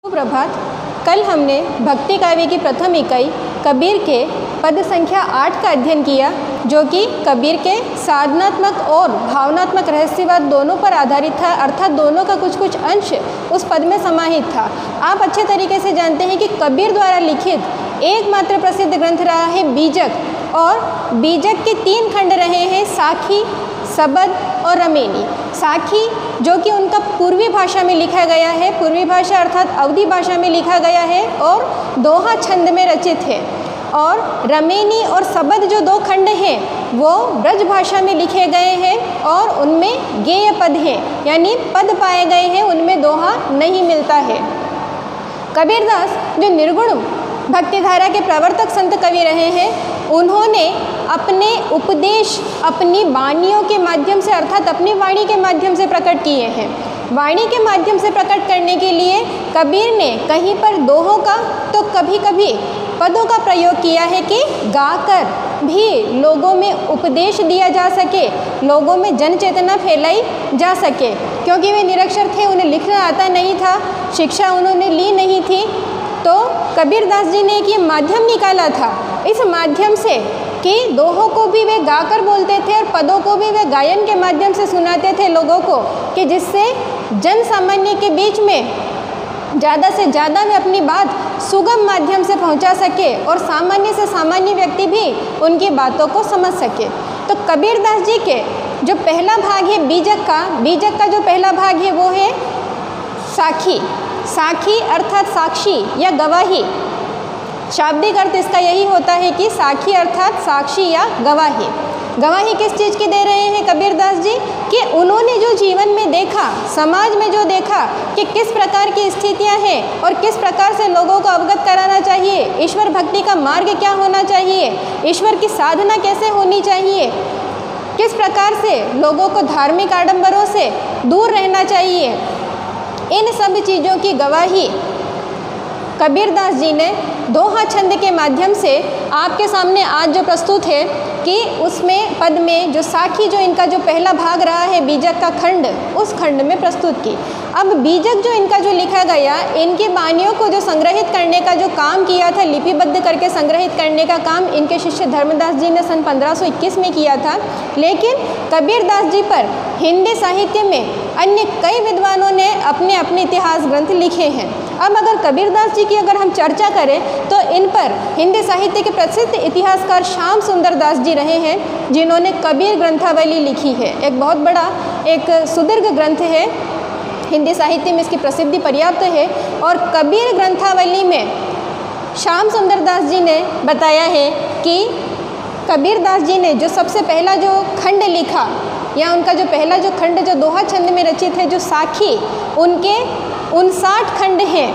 सुप्रभात। कल हमने भक्ति काव्य की प्रथम इकाई कबीर के पद संख्या 8 का अध्ययन किया, जो कि कबीर के साधनात्मक और भावनात्मक रहस्यवाद दोनों पर आधारित था, अर्थात दोनों का कुछ कुछ अंश उस पद में समाहित था। आप अच्छे तरीके से जानते हैं कि कबीर द्वारा लिखित एकमात्र प्रसिद्ध ग्रंथ रहा है बीजक, और बीजक के 3 खंड रहे हैं, साखी, सबद और रमेनी। साखी जो कि उनका पूर्वी भाषा में लिखा गया है, पूर्वी भाषा अर्थात अवधी भाषा में लिखा गया है और दोहा छंद में रचित है, और रमेनी और सबद जो 2 खंड हैं वो ब्रज भाषा में लिखे गए हैं और उनमें गेय पद हैं, यानी पद पाए गए हैं, उनमें दोहा नहीं मिलता है। कबीरदास जो निर्गुण भक्तिधारा के प्रवर्तक संत कवि रहे हैं, उन्होंने अपने उपदेश अपनी वाणियों के माध्यम से अर्थात अपनी वाणी के माध्यम से प्रकट किए हैं। वाणी के माध्यम से प्रकट करने के लिए कबीर ने कहीं पर दोहों का तो कभी कभी पदों का प्रयोग किया है कि गाकर भी लोगों में उपदेश दिया जा सके, लोगों में जन चेतना फैलाई जा सके। क्योंकि वे निरक्षर थे, उन्हें लिखना आता नहीं था, शिक्षा उन्होंने ली नहीं थी, तो कबीरदास जी ने एक ये माध्यम निकाला था। इस माध्यम से कि दोहों को भी वे गाकर बोलते थे और पदों को भी वे गायन के माध्यम से सुनाते थे लोगों को, कि जिससे जन सामान्य के बीच में ज़्यादा से ज़्यादा वे अपनी बात सुगम माध्यम से पहुंचा सके और सामान्य से सामान्य व्यक्ति भी उनकी बातों को समझ सके। तो कबीरदास जी के जो पहला भाग है बीजक का जो पहला भाग है वो है साखी। साखी अर्थात साक्षी या गवाही। शाब्दिक अर्थ इसका यही होता है कि साखी अर्थात साक्षी या गवाही। गवाही किस चीज़ की दे रहे हैं कबीरदास जी? कि उन्होंने जो जीवन में देखा, समाज में जो देखा कि किस प्रकार की स्थितियां हैं और किस प्रकार से लोगों को अवगत कराना चाहिए, ईश्वर भक्ति का मार्ग क्या होना चाहिए, ईश्वर की साधना कैसे होनी चाहिए, किस प्रकार से लोगों को धार्मिक आडंबरों से दूर रहना चाहिए, इन सब चीज़ों की गवाही कबीरदास जी ने दोहा छंद के माध्यम से आपके सामने आज जो प्रस्तुत है कि उसमें पद में जो साखी जो इनका जो पहला भाग रहा है बीजक का खंड, उस खंड में प्रस्तुत की। अब बीजक जो इनका जो लिखा गया, इनकी वाणियों को जो संग्रहित करने का जो काम किया था, लिपिबद्ध करके संग्रहित करने का काम इनके शिष्य धर्मदास जी ने सन 1521 में किया था। लेकिन कबीरदास जी पर हिंदी साहित्य में अन्य कई विद्वानों ने अपने अपने इतिहास ग्रंथ लिखे हैं। अब अगर कबीरदास जी की अगर हम चर्चा करें तो इन पर हिंदी साहित्य के प्रसिद्ध इतिहासकार श्याम सुंदर दास जी रहे हैं, जिन्होंने कबीर ग्रंथावली लिखी है। एक बहुत बड़ा एक सुदीर्घ ग्रंथ है, हिंदी साहित्य में इसकी प्रसिद्धि पर्याप्त है। और कबीर ग्रंथावली में श्याम सुंदर दास जी ने बताया है कि कबीरदास जी ने जो सबसे पहला जो खंड लिखा, या उनका जो पहला जो खंड जो दोहा छंद में रचित है, जो साखी, उनके 59 खंड हैं।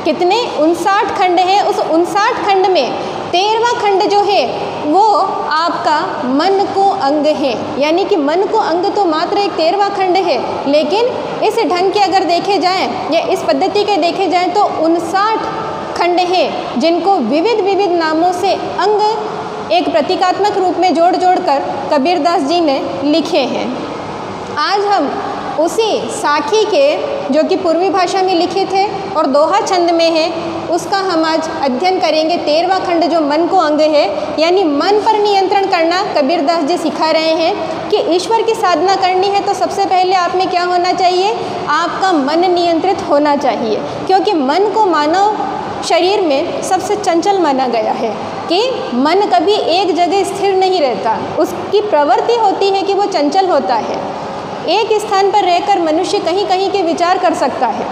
कितने? 59 खंड हैं। उस 59 खंड में 13वां खंड जो है वो आपका मन को अंग है, यानी कि मन को अंग तो मात्र एक 13वां खंड है, लेकिन इस ढंग के अगर देखे जाएं या इस पद्धति के देखे जाएं तो 59 खंड हैं, जिनको विविध विविध नामों से अंग एक प्रतीकात्मक रूप में जोड़ कर कबीरदास जी ने लिखे हैं। आज हम उसी साखी के, जो कि पूर्वी भाषा में लिखित है और दोहा छंद में है, उसका हम आज अध्ययन करेंगे। 13वां खंड जो मन को अंग है, यानी मन पर नियंत्रण करना कबीरदास जी सिखा रहे हैं कि ईश्वर की साधना करनी है तो सबसे पहले आप में क्या होना चाहिए? आपका मन नियंत्रित होना चाहिए, क्योंकि मन को मानव शरीर में सबसे चंचल माना गया है कि मन कभी एक जगह स्थिर नहीं रहता, उसकी प्रवृत्ति होती है कि वो चंचल होता है। एक स्थान पर रहकर मनुष्य कहीं कहीं के विचार कर सकता है,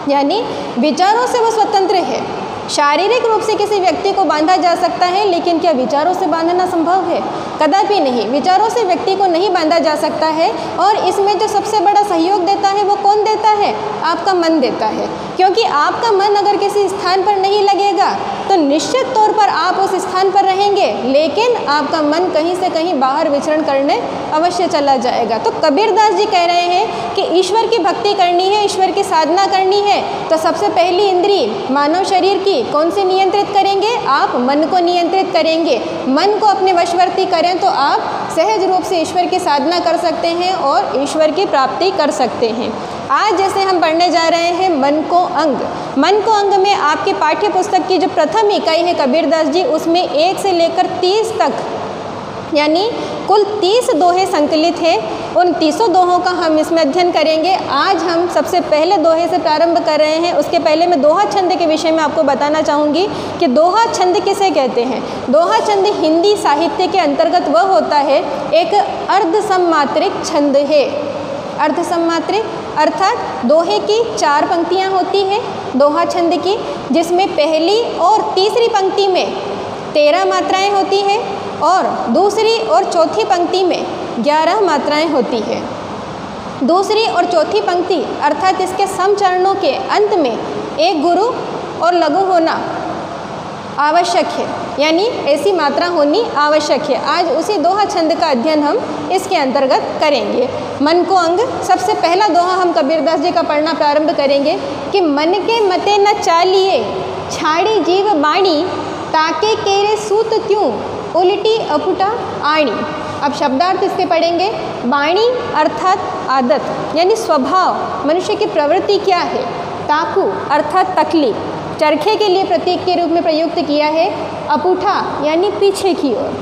यानी विचारों से वो स्वतंत्र है। शारीरिक रूप से किसी व्यक्ति को बांधा जा सकता है, लेकिन क्या विचारों से बांधना संभव है? कदापि नहीं। विचारों से व्यक्ति को नहीं बांधा जा सकता है। और इसमें जो सबसे बड़ा सहयोग देता है वो कौन देता है? आपका मन देता है, क्योंकि आपका मन अगर किसी स्थान पर नहीं लगेगा तो निश्चित तौर पर आप उस स्थान पर रहेंगे, लेकिन आपका मन कहीं से कहीं बाहर विचरण करने अवश्य चला जाएगा। तो कबीरदास जी कह रहे हैं कि ईश्वर की भक्ति करनी है, ईश्वर की साधना करनी है, तो सबसे पहली इंद्रिय मानव शरीर की कौन से नियंत्रित करेंगे? आप मन को नियंत्रित करेंगे। मन को अपने वशवर्ती करें तो आप सहज रूप से ईश्वर की साधना कर सकते हैं और ईश्वर की प्राप्ति कर सकते हैं। आज जैसे हम पढ़ने जा रहे हैं मन को अंग। मन को अंग में आपके पाठ्य पुस्तक की जो प्रथम इकाई है कबीरदास जी, उसमें 1 से लेकर 30 तक यानी कुल 30 दोहे संकलित हैं। उन 30 दोहों का हम इसमें अध्ययन करेंगे। आज हम सबसे पहले दोहे से प्रारंभ कर रहे हैं। उसके पहले मैं दोहा छंद के विषय में आपको बताना चाहूँगी कि दोहा छंद किसे कहते हैं। दोहा छंद हिंदी साहित्य के अंतर्गत वह होता है, एक अर्धसम्मात्रिक छंद है। अर्धसम्मात्रिक अर्थात दोहे की 4 पंक्तियाँ होती हैं दोहा छंद की, जिसमें पहली और तीसरी पंक्ति में 13 मात्राएँ होती हैं और दूसरी और चौथी पंक्ति में 11 मात्राएं होती है। दूसरी और चौथी पंक्ति अर्थात इसके समचरणों के अंत में एक गुरु और लघु होना आवश्यक है, यानी ऐसी मात्रा होनी आवश्यक है। आज उसी दोहा छंद का अध्ययन हम इसके अंतर्गत करेंगे। मन को अंग, सबसे पहला दोहा हम कबीरदास जी का पढ़ना प्रारंभ करेंगे कि मन के मते न चालिए छाड़ी जीव बाणी, ताके केरे सूत क्यों उल्टी अपुटा आणी। अब शब्दार्थ इसके पढ़ेंगे। बाणी अर्थात आदत यानी स्वभाव, मनुष्य की प्रवृत्ति क्या है। ताकू अर्थात तकलीफ, चरखे के लिए प्रतीक के रूप में प्रयुक्त किया है। अपुठा यानी पीछे की ओर।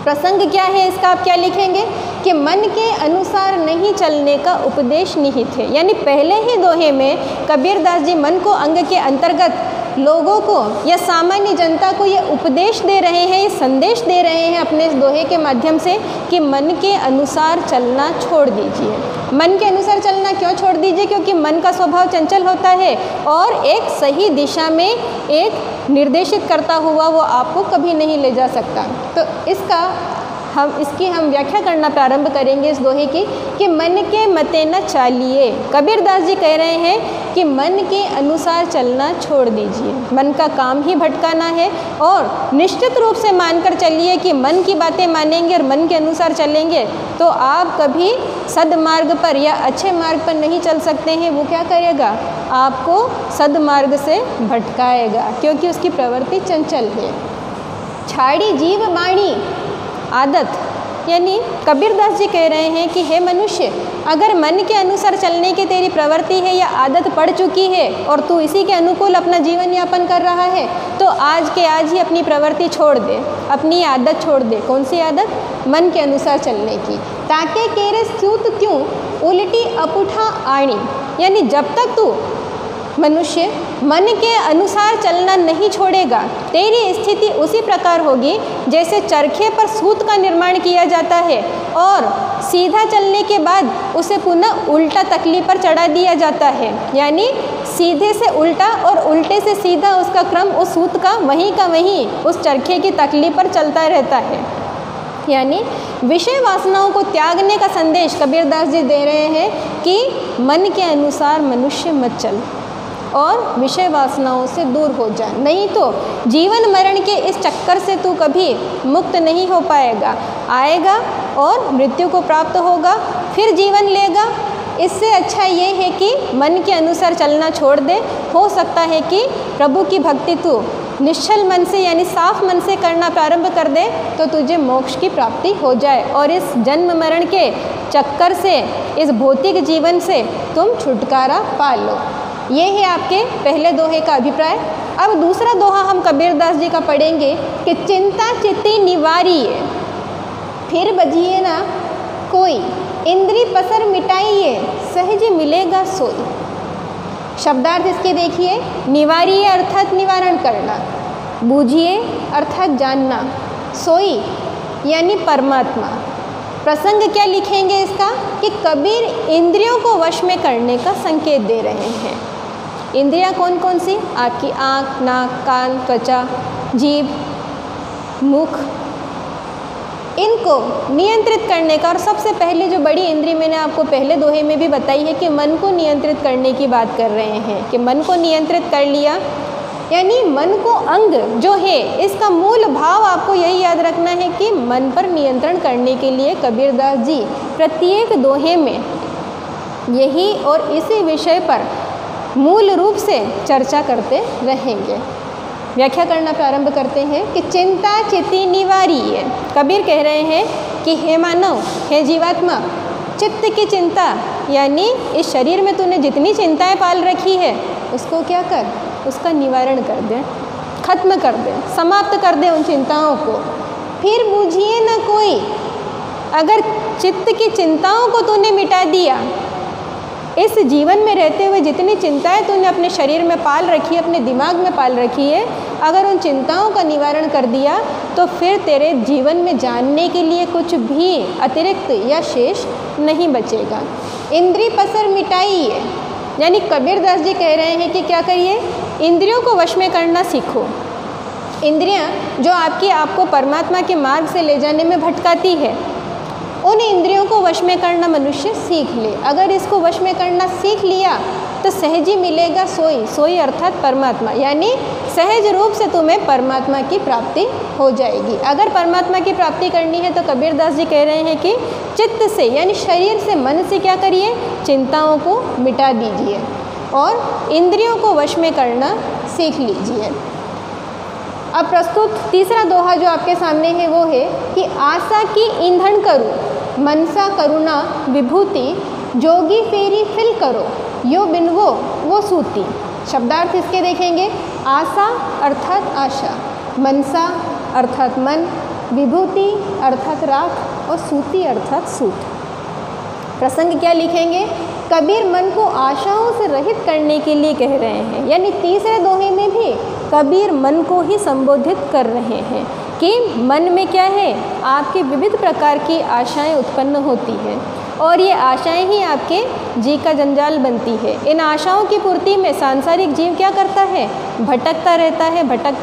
प्रसंग क्या है इसका, आप क्या लिखेंगे कि मन के अनुसार नहीं चलने का उपदेश निहित है। यानी पहले ही दोहे में कबीरदास जी मन को अंग के अंतर्गत लोगों को या सामान्य जनता को ये उपदेश दे रहे हैं, ये संदेश दे रहे हैं अपने इस दोहे के माध्यम से कि मन के अनुसार चलना छोड़ दीजिए। मन के अनुसार चलना क्यों छोड़ दीजिए? क्योंकि मन का स्वभाव चंचल होता है और एक सही दिशा में एक निर्देशित करता हुआ वो आपको कभी नहीं ले जा सकता। तो इसकी हम व्याख्या करना प्रारंभ करेंगे इस दोहे की कि मन के मते न चालिए। कबीरदास जी कह रहे हैं कि मन के अनुसार चलना छोड़ दीजिए। मन का काम ही भटकाना है और निश्चित रूप से मानकर चलिए कि मन की बातें मानेंगे और मन के अनुसार चलेंगे तो आप कभी सद्मार्ग पर या अच्छे मार्ग पर नहीं चल सकते हैं। वो क्या करेगा, आपको सद्मार्ग से भटकाएगा क्योंकि उसकी प्रवृत्ति चंचल है। छाड़ी जीव बाणी, आदत यानी कबीरदास जी कह रहे हैं कि हे मनुष्य, अगर मन के अनुसार चलने की तेरी प्रवृत्ति है या आदत पड़ चुकी है और तू इसी के अनुकूल अपना जीवन यापन कर रहा है तो आज के आज ही अपनी प्रवृत्ति छोड़ दे, अपनी आदत छोड़ दे। कौन सी आदत? मन के अनुसार चलने की। ताके केरे सूत क्यों उल्टी अपुठा आणी, यानी जब तक तू मनुष्य मन के अनुसार चलना नहीं छोड़ेगा तेरी स्थिति उसी प्रकार होगी जैसे चरखे पर सूत का निर्माण किया जाता है और सीधा चलने के बाद उसे पुनः उल्टा तकली पर चढ़ा दिया जाता है। यानी सीधे से उल्टा और उल्टे से सीधा उसका क्रम उस सूत का वहीं उस चरखे की तकली पर चलता रहता है। यानी विषय वासनाओं को त्यागने का संदेश कबीरदास जी दे रहे हैं कि मन के अनुसार मनुष्य मत चल और विषय वासनाओं से दूर हो जाए, नहीं तो जीवन मरण के इस चक्कर से तू कभी मुक्त नहीं हो पाएगा। आएगा और मृत्यु को प्राप्त होगा, फिर जीवन लेगा। इससे अच्छा ये है कि मन के अनुसार चलना छोड़ दे। हो सकता है कि प्रभु की भक्ति तू निश्चल मन से यानी साफ मन से करना प्रारंभ कर दे तो तुझे मोक्ष की प्राप्ति हो जाए और इस जन्म मरण के चक्कर से, इस भौतिक जीवन से तुम छुटकारा पा लो। ये है आपके पहले दोहे का अभिप्राय। अब दूसरा दोहा हम कबीरदास जी का पढ़ेंगे कि चिंता चित्ती निवारिए, फिर बजिए ना कोई, इंद्री पसर मिटाइए, सहज मिलेगा सोई। शब्दार्थ इसके देखिए। निवारिए अर्थात निवारण करना, बूझिए अर्थात जानना, सोई यानी परमात्मा। प्रसंग क्या लिखेंगे इसका कि कबीर इंद्रियों को वश में करने का संकेत दे रहे हैं। इंद्रियां कौन कौन सी? आपकी आँख, नाक, कान, त्वचा, जीभ, मुख, इनको नियंत्रित करने का। और सबसे पहले जो बड़ी इंद्रिय मैंने आपको पहले दोहे में भी बताई है कि मन को नियंत्रित करने की बात कर रहे हैं कि मन को नियंत्रित कर लिया। यानी मन को अंग जो है इसका मूल भाव आपको यही याद रखना है कि मन पर नियंत्रण करने के लिए कबीरदास जी प्रत्येक दोहे में यही और इसी विषय पर मूल रूप से चर्चा करते रहेंगे। व्याख्या करना प्रारंभ करते हैं कि चिंता चित्ती निवारिए। कबीर कह रहे हैं कि हे मानव, हे जीवात्मा, चित्त की चिंता यानी इस शरीर में तूने जितनी चिंताएं पाल रखी है उसको क्या कर, उसका निवारण कर दे, खत्म कर दे, समाप्त कर दे उन चिंताओं को। फिर बूझिए न कोई, अगर चित्त की चिंताओं को तूने मिटा दिया, इस जीवन में रहते हुए जितनी चिंताएं तूने अपने शरीर में पाल रखी है, अपने दिमाग में पाल रखी है, अगर उन चिंताओं का निवारण कर दिया तो फिर तेरे जीवन में जानने के लिए कुछ भी अतिरिक्त या शेष नहीं बचेगा। इंद्रिय पसर मिटाइए, यानी कबीरदास जी कह रहे हैं कि क्या करिए, इंद्रियों को वश में करना सीखो। इंद्रियां जो आपको परमात्मा के मार्ग से ले जाने में भटकाती है, उन इंद्रियों को वश में करना मनुष्य सीख ले। अगर इसको वश में करना सीख लिया तो सहज ही मिलेगा सोई, सोई अर्थात परमात्मा, यानी सहज रूप से तुम्हें परमात्मा की प्राप्ति हो जाएगी। अगर परमात्मा की प्राप्ति करनी है तो कबीरदास जी कह रहे हैं कि चित्त से यानी शरीर से, मन से क्या करिए, चिंताओं को मिटा दीजिए और इंद्रियों को वश में करना सीख लीजिए। अब प्रस्तुत तीसरा दोहा जो आपके सामने है वो है कि आशा की ईंधन करो, मनसा करुणा विभूति, जोगी फेरी फिल करो, यो बिनवो वो सूती। शब्दार्थ इसके देखेंगे, आशा अर्थात आशा, मनसा अर्थात मन, विभूति अर्थात राख और सूती अर्थात सूत। प्रसंग क्या लिखेंगे, कबीर मन को आशाओं से रहित करने के लिए कह रहे हैं, यानी तीसरे दोहे में भी कबीर मन को ही संबोधित कर रहे हैं कि मन में क्या है, आपके विविध प्रकार की आशाएं उत्पन्न होती हैं और ये आशाएं ही आपके जी का जंजाल बनती है। इन आशाओं की पूर्ति में सांसारिक जीव क्या करता है, भटकता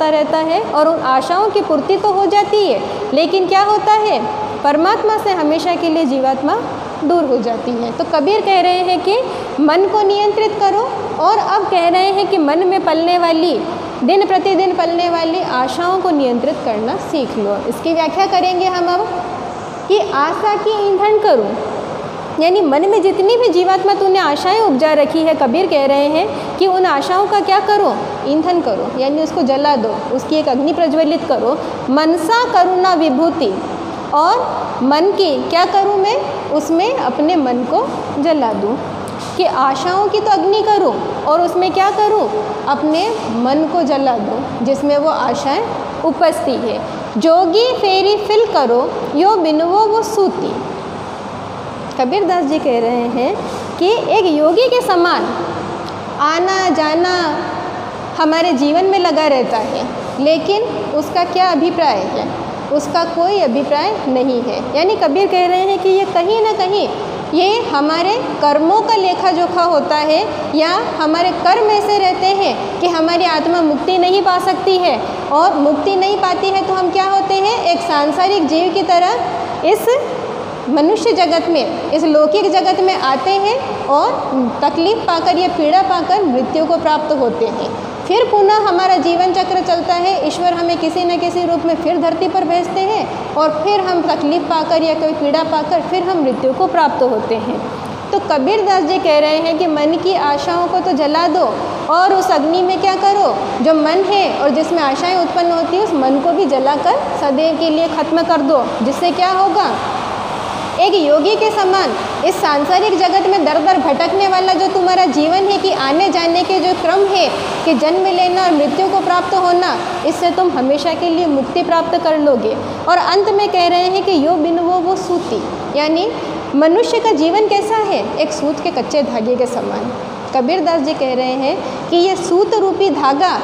रहता है और उन आशाओं की पूर्ति तो हो जाती है, लेकिन क्या होता है, परमात्मा से हमेशा के लिए जीवात्मा दूर हो जाती है। तो कबीर कह रहे हैं कि मन को नियंत्रित करो और अब कह रहे हैं कि मन में पलने वाली, दिन प्रतिदिन पलने वाली आशाओं को नियंत्रित करना सीख लो। इसकी व्याख्या करेंगे हम अब कि आशा की ईंधन करो, यानी मन में जितनी भी जीवात्मा तूने आशाएं उपजा रखी है, कबीर कह रहे हैं कि उन आशाओं का क्या करो, ईंधन करो, यानी उसको जला दो, उसकी एक अग्नि प्रज्वलित करो। मनसा करुणा विभूति, और मन की क्या करूँ मैं, उसमें अपने मन को जला दूँ, कि आशाओं की तो अग्नि करूँ और उसमें क्या करूँ, अपने मन को जला दूँ जिसमें वो आशाएं उपस्थित है। जोगी फेरी फिल करो, यो बिनवो वो सूती। कबीरदास जी कह रहे हैं कि एक योगी के समान आना जाना हमारे जीवन में लगा रहता है, लेकिन उसका क्या अभिप्राय है, उसका कोई अभिप्राय नहीं है। यानी कबीर कह रहे हैं कि ये कहीं ना कहीं ये हमारे कर्मों का लेखा जोखा होता है, या हमारे कर्म ऐसे रहते हैं कि हमारी आत्मा मुक्ति नहीं पा सकती है, और मुक्ति नहीं पाती है तो हम क्या होते हैं, एक सांसारिक जीव की तरह इस मनुष्य जगत में, इस लौकिक जगत में आते हैं और तकलीफ पाकर या पीड़ा पाकर मृत्यु को प्राप्त होते हैं। फिर पुनः हमारा जीवन चक्र चलता है, ईश्वर हमें किसी न किसी रूप में फिर धरती पर भेजते हैं और फिर हम तकलीफ पाकर या कोई पीड़ा पाकर फिर हम मृत्यु को प्राप्त होते हैं। तो कबीरदास जी कह रहे हैं कि मन की आशाओं को तो जला दो और उस अग्नि में क्या करो, जो मन है और जिसमें आशाएं उत्पन्न होती है उस मन को भी जलाकर सदैव के लिए खत्म कर दो, जिससे क्या होगा, एक योगी के समान इस सांसारिक जगत में दर दर भटकने वाला जो तुम्हारा जीवन है कि आने जाने के जो क्रम है कि जन्म लेना और मृत्यु को प्राप्त होना, इससे तुम हमेशा के लिए मुक्ति प्राप्त कर लोगे। और अंत में कह रहे हैं कि यो बिनवो वो सूती, यानी मनुष्य का जीवन कैसा है, एक सूत के कच्चे धागे के समान। कबीरदास जी कह रहे हैं कि ये सूत रूपी धागा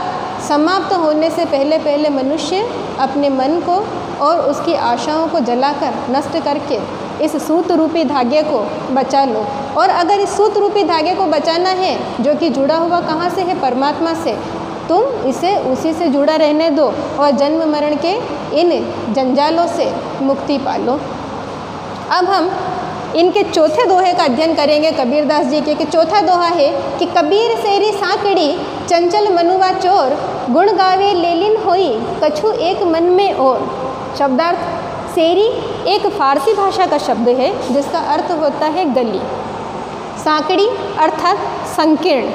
समाप्त होने से पहले पहले मनुष्य अपने मन को और उसकी आशाओं को जलाकर नष्ट करके इस सूत रूपी धागे को बचा लो। और अगर इस सूत रूपी धागे को बचाना है जो कि जुड़ा हुआ कहाँ से है, परमात्मा से, तुम इसे उसी से जुड़ा रहने दो और जन्म मरण के इन जंजालों से मुक्ति पालो। अब हम इनके चौथे दोहे का अध्ययन करेंगे कबीरदास जी के। कि चौथा दोहा है कि कबीर सेरी साकड़ी चंचल मनुवा चोर, गुण गावे लेलिन होई कछु एक मन में और। शब्दार्थ, सेरी एक फारसी भाषा का शब्द है जिसका अर्थ होता है गली, साकड़ी अर्थात संकीर्ण,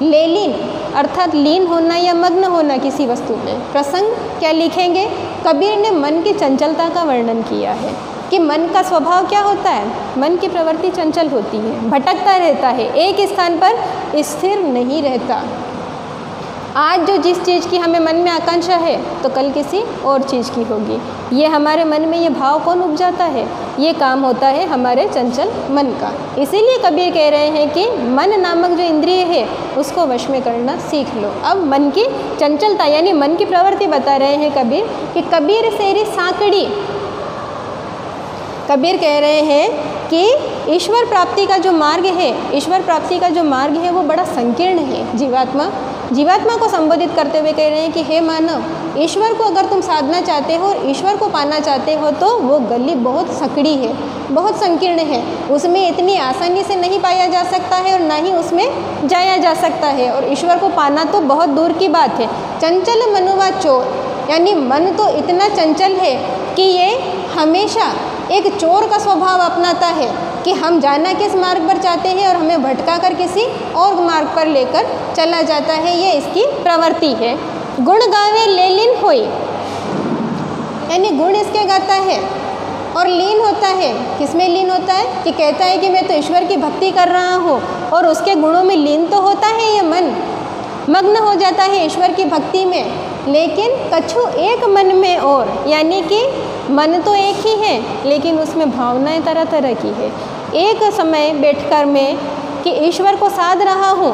लेलिन अर्थात लीन होना या मग्न होना किसी वस्तु में। प्रसंग क्या लिखेंगे, कबीर ने मन की चंचलता का वर्णन किया है कि मन का स्वभाव क्या होता है? मन की प्रवृत्ति चंचल होती है, भटकता रहता है, एक स्थान पर स्थिर नहीं रहता। आज जो जिस चीज़ की हमें मन में आकांक्षा है तो कल किसी और चीज़ की होगी। ये हमारे मन में ये भाव कौन उपजाता है? ये काम होता है हमारे चंचल मन का। इसीलिए कबीर कह रहे हैं कि मन नामक जो इंद्रिय है उसको वश में करना सीख लो। अब मन की चंचलता यानी मन की प्रवृत्ति बता रहे हैं कबीर कि कबीर सेरी सांकड़ी। कबीर कह रहे हैं कि ईश्वर प्राप्ति का जो मार्ग है, ईश्वर प्राप्ति का जो मार्ग है वो बड़ा संकीर्ण है। जीवात्मा को संबोधित करते हुए कह रहे हैं कि हे मानव, ईश्वर को अगर तुम साधना चाहते हो और ईश्वर को पाना चाहते हो तो वो गली बहुत सकड़ी है, बहुत संकीर्ण है, उसमें इतनी आसानी से नहीं पाया जा सकता है और ना ही उसमें जाया जा सकता है। और ईश्वर को पाना तो बहुत दूर की बात है। चंचल मनुवा चोर, यानी मन तो इतना चंचल है कि ये हमेशा एक चोर का स्वभाव अपनाता है कि हम जाना किस मार्ग पर चाहते हैं और हमें भटका कर किसी और मार्ग पर लेकर चला जाता है। ये इसकी प्रवृत्ति है। गुण गावे ले लीन होई, यानी गुण इसके गाता है और लीन होता है। किसमें लीन होता है? कि कहता है कि मैं तो ईश्वर की भक्ति कर रहा हूँ और उसके गुणों में लीन तो होता है, ये मन मग्न हो जाता है ईश्वर की भक्ति में। लेकिन कछु एक मन में और, यानी कि मन तो एक ही है लेकिन उसमें भावनाएं तरह तरह की है। एक समय बैठकर मैं कि ईश्वर को साध रहा हूँ,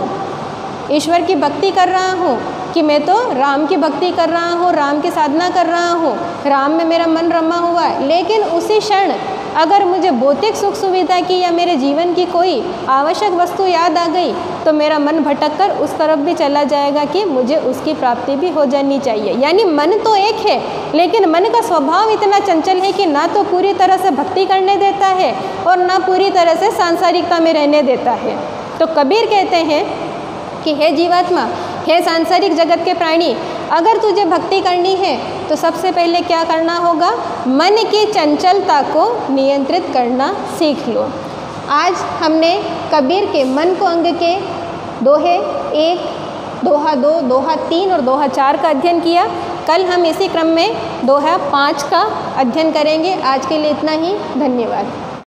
ईश्वर की भक्ति कर रहा हूँ, कि मैं तो राम की भक्ति कर रहा हूँ, राम की साधना कर रहा हूँ, राम में मेरा मन रमा हुआ है। लेकिन उसी क्षण अगर मुझे भौतिक सुख सुविधा की या मेरे जीवन की कोई आवश्यक वस्तु याद आ गई तो मेरा मन भटक कर उस तरफ भी चला जाएगा कि मुझे उसकी प्राप्ति भी हो जानी चाहिए। यानी मन तो एक है लेकिन मन का स्वभाव इतना चंचल है कि ना तो पूरी तरह से भक्ति करने देता है और ना पूरी तरह से सांसारिकता में रहने देता है। तो कबीर कहते हैं कि हे जीवात्मा, हे सांसारिक जगत के प्राणी, अगर तुझे भक्ति करनी है तो सबसे पहले क्या करना होगा? मन की चंचलता को नियंत्रित करना सीख लो। आज हमने कबीर के मन को अंग के दोहे 1, दोहा 2, दोहा 3 और दोहा 4 का अध्ययन किया। कल हम इसी क्रम में दोहा 5 का अध्ययन करेंगे। आज के लिए इतना ही। धन्यवाद।